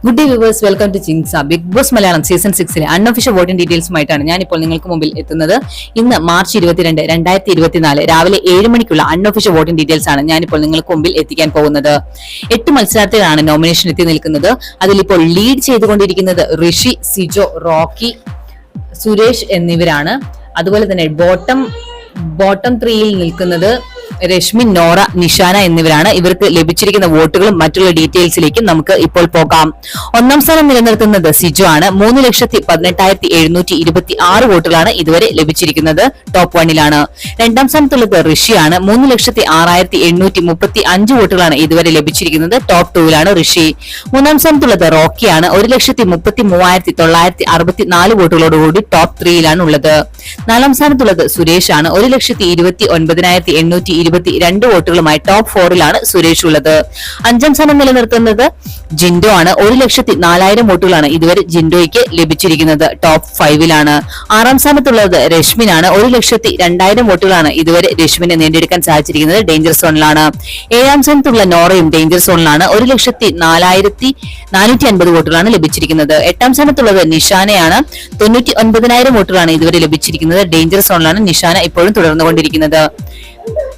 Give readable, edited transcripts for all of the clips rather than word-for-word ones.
Good day viewers, welcome to ചിങ്സ. Bigg Boss Malayalam season 6 unofficial voting ഡീറ്റെയിൽസുമായിട്ടാണ് ഞാനിപ്പോൾ നിങ്ങൾക്ക് മുമ്പിൽ എത്തുന്നത്. ഇന്ന് മാർച്ച് 22, 2024 രാവിലെ 7 മണിക്കുള്ള അൺഒഫീഷ്യൽ വോട്ടിംഗ് ഡീറ്റെയിൽസ് ആണ് ഞാനിപ്പോൾ നിങ്ങൾക്ക് മുമ്പിൽ എത്തിക്കാൻ പോകുന്നത്. 8 മത്സരാർത്ഥികളാണ് നോമിനേഷൻ എത്തി നിൽക്കുന്നത്. അതിലിപ്പോൾ ലീഡ് ചെയ്തുകൊണ്ടിരിക്കുന്നത് ഋഷി, സിജോ, റോക്കി, സുരേഷ് എന്നിവരാണ്. അതുപോലെ തന്നെ ബോട്ടം 3യിൽ നിൽക്കുന്നത് രശ്മി, നോറ, നിഷാന എന്നിവരാണ്. ഇവർക്ക് ലഭിച്ചിരിക്കുന്ന വോട്ടുകളും മറ്റുള്ള ഡീറ്റെയിൽസിലേക്കും നമുക്ക് ഇപ്പോൾ പോകാം. ഒന്നാം സ്ഥാനം നിലനിർത്തുന്നത് സിജോ ആണ്. 3,18,726 വോട്ടുകളാണ് ഇതുവരെ ലഭിച്ചിരിക്കുന്നത്. ടോപ്പ് 1ലാണ്. രണ്ടാം സ്ഥാനത്തുള്ളത് ഋഷിയാണ്. 3,06,835 വോട്ടുകളാണ് ഇതുവരെ ലഭിച്ചിരിക്കുന്നത്. ടോപ്പ് 2ലാണ് ഋഷി. മൂന്നാം സ്ഥാനത്തുള്ളത് റോക്കിയാണ്. 1,33,964 വോട്ടുകളോടുകൂടി ടോപ്പ് 3യിലാണ് ഉള്ളത്. നാലാം സ്ഥാനത്തുള്ളത് സുരേഷ് ആണ്. 1,29,822 വോട്ടുകളുമായി ടോപ്പ് 4ലാണ് സുരേഷ് ഉള്ളത്. അഞ്ചാം സ്ഥാനം നിലനിർത്തുന്നത് ജിൻഡോ ആണ്. 1,04,000 വോട്ടുകളാണ് ഇതുവരെ ജിൻഡോയ്ക്ക് ലഭിച്ചിരിക്കുന്നത്. ടോപ്പ് 5ലാണ്. ആറാം സ്ഥാനത്തുള്ളത് രശ്മിനാണ്. 1,02,000 വോട്ടുകളാണ് ഇതുവരെ രശ്മിനെ നേടിയെടുക്കാൻ സാധിച്ചിരിക്കുന്നത്. ഡേഞ്ചർ സോണിലാണ്. ഏഴാം സ്ഥാനത്തുള്ള നോറയും ഡേഞ്ചർ സോണിലാണ്. 1,04,450 വോട്ടുകളാണ് ലഭിച്ചിരിക്കുന്നത്. എട്ടാം സ്ഥാനത്തുള്ളത് നിഷാനയാണ്. 99,000 വോട്ടുകളാണ് ഇതുവരെ ലഭിച്ചിരിക്കുന്നത്. ഡേഞ്ചർ സോണിലാണ് നിഷാന ഇപ്പോഴും തുടർന്നുകൊണ്ടിരിക്കുന്നത്.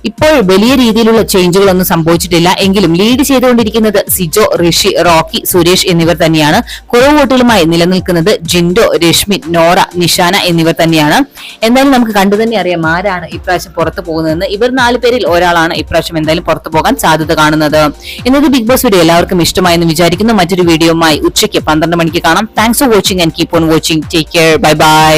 ഇപ്പോൾ വലിയ രീതിയിലുള്ള ചേഞ്ചുകളൊന്നും സംഭവിച്ചിട്ടില്ല. എങ്കിലും ലീഡ് ചെയ്തുകൊണ്ടിരിക്കുന്നത് സിജോ, ഋഷി, റോക്കി, സുരേഷ് എന്നിവർ തന്നെയാണ്. കുറവ് വോട്ടുകളുമായി നിലനിൽക്കുന്നത് ജിൻഡോ, രശ്മി, നോറ, നിഷാന എന്നിവർ തന്നെയാണ്. എന്തായാലും നമുക്ക് കണ്ടു തന്നെ അറിയാം ആരാണ് ഇപ്രാവശ്യം പുറത്തു പോകുന്നതെന്ന്. ഇവർ 4 പേരിൽ ഒരാളാണ് ഇപ്രാവശ്യം എന്തായാലും പുറത്തു പോകാൻ സാധ്യത കാണുന്നത്. ഇന്നത്തെ ബിഗ് ബോസ് വീഡിയോ എല്ലാവർക്കും ഇഷ്ടമായെന്ന് വിചാരിക്കുന്നു. മറ്റൊരു വീഡിയോയുമായി ഉച്ചയ്ക്ക് 12 മണിക്ക് കാണാം. Thanks for watching and keep on watching. Take care. Bye bye.